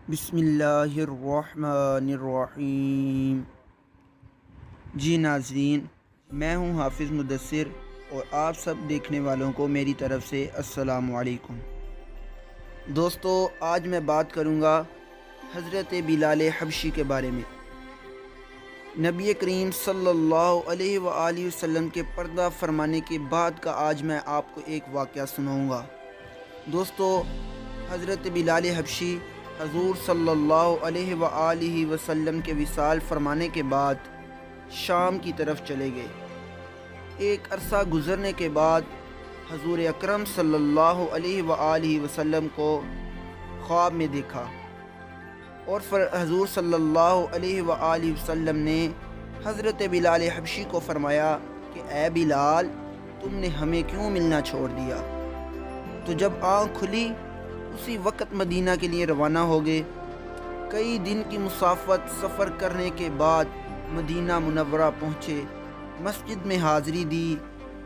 بسم اللہ الرحمن الرحیم۔ جی ناظرین، میں ہوں حافظ مدثر اور آپ سب دیکھنے والوں کو میری طرف سے السلام علیکم۔ دوستو، آج میں بات کروں گا حضرت بلال حبشی کے بارے میں۔ نبی کریم صلی اللہ علیہ وآلہ وسلم کے پردہ فرمانے کے بعد کا آج میں آپ کو ایک واقعہ سناؤں گا۔ دوستو، حضرت بلال حبشی حضور صلی اللہ علیہ وآلہ وسلم کے وصال فرمانے کے بعد شام کی طرف چلے گئے۔ ایک عرصہ گزرنے کے بعد حضور اکرم صلی اللہ علیہ وآلہ وسلم کو خواب میں دیکھا اور حضور صلی اللہ علیہ وآلہ وسلم نے حضرت بلال حبشی کو فرمایا کہ اے بلال، تم نے ہمیں کیوں ملنا چھوڑ دیا؟ تو جب آنکھ کھلی اسی وقت مدینہ کے لیے روانہ ہو گئے۔ کئی دن کی مسافت سفر کرنے کے بعد مدینہ منورہ پہنچے، مسجد میں حاضری دی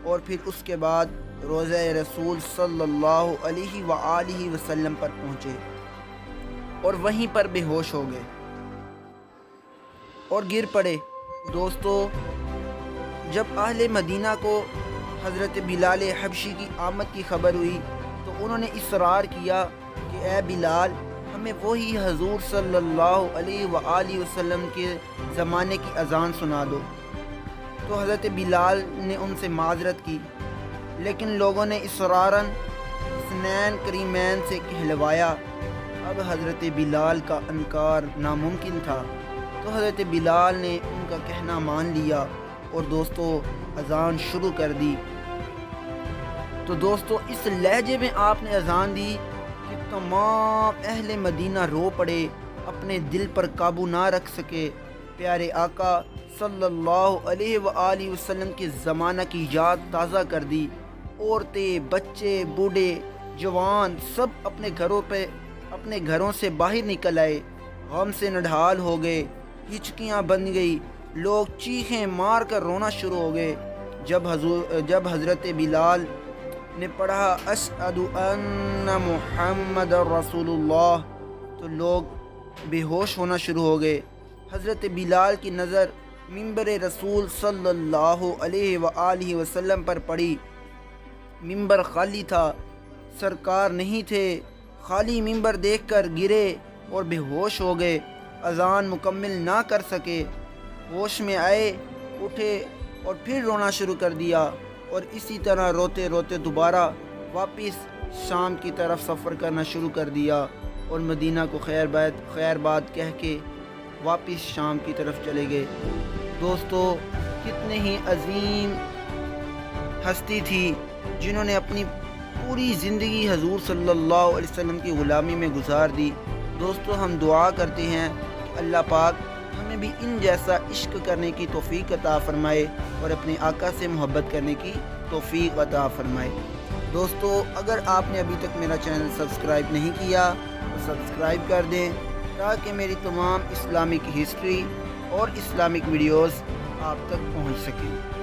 اور پھر اس کے بعد روضہ رسول صلی اللہ علیہ وآلہ وسلم پر پہنچے اور وہیں پر بے ہوش ہو گئے اور گر پڑے۔ دوستو، جب اہل مدینہ کو حضرت بلال حبشی کی آمد کی خبر ہوئی تو انہوں نے اصرار کیا کہ اے بلال، ہمیں وہی حضور صلی اللہ علیہ وآلہ وسلم کے زمانے کی اذان سنا دو۔ تو حضرت بلال نے ان سے معذرت کی، لیکن لوگوں نے اصراراً حسنین کریمین سے کہلوایا۔ اب حضرت بلال کا انکار ناممکن تھا، تو حضرت بلال نے ان کا کہنا مان لیا اور دوستو اذان شروع کر دی۔ تو دوستو، اس لہجے میں آپ نے اذان دی کہ تمام اہل مدینہ رو پڑے، اپنے دل پر قابو نہ رکھ سکے۔ پیارے آقا صلی اللہ علیہ وآلہ وسلم کے زمانہ کی یاد تازہ کر دی۔ عورتیں، بچے، بوڑھے، جوان سب اپنے گھروں سے باہر نکل آئے، غم سے نڈھال ہو گئے، ہچکیاں بن گئی، لوگ چیخیں مار کر رونا شروع ہو گئے۔ جب حضرت بلال نے پڑھا اشہد ان محمد رسول اللہ، تو لوگ بے ہوش ہونا شروع ہو گئے۔ حضرت بلال کی نظر ممبر رسول صلی اللہ علیہ وآلہ وسلم پر پڑی۔ ممبر خالی تھا، سرکار نہیں تھے۔ خالی ممبر دیکھ کر گرے اور بے ہوش ہو گئے، اذان مکمل نہ کر سکے۔ ہوش میں آئے، اٹھے اور پھر رونا شروع کر دیا، اور اسی طرح روتے روتے دوبارہ واپس شام کی طرف سفر کرنا شروع کر دیا اور مدینہ کو خیر بات کہہ کے واپس شام کی طرف چلے گئے۔ دوستو، کتنے ہی عظیم ہستی تھی جنہوں نے اپنی پوری زندگی حضور صلی اللہ علیہ وسلم کی غلامی میں گزار دی۔ دوستو، ہم دعا کرتے ہیں کہ اللہ پاک ہمیں بھی ان جیسا عشق کرنے کی توفیق عطا فرمائے اور اپنے آقا سے محبت کرنے کی توفیق عطا فرمائے۔ دوستو، اگر آپ نے ابھی تک میرا چینل سبسکرائب نہیں کیا تو سبسکرائب کر دیں تاکہ میری تمام اسلامک ہسٹری اور اسلامک ویڈیوز آپ تک پہنچ سکیں۔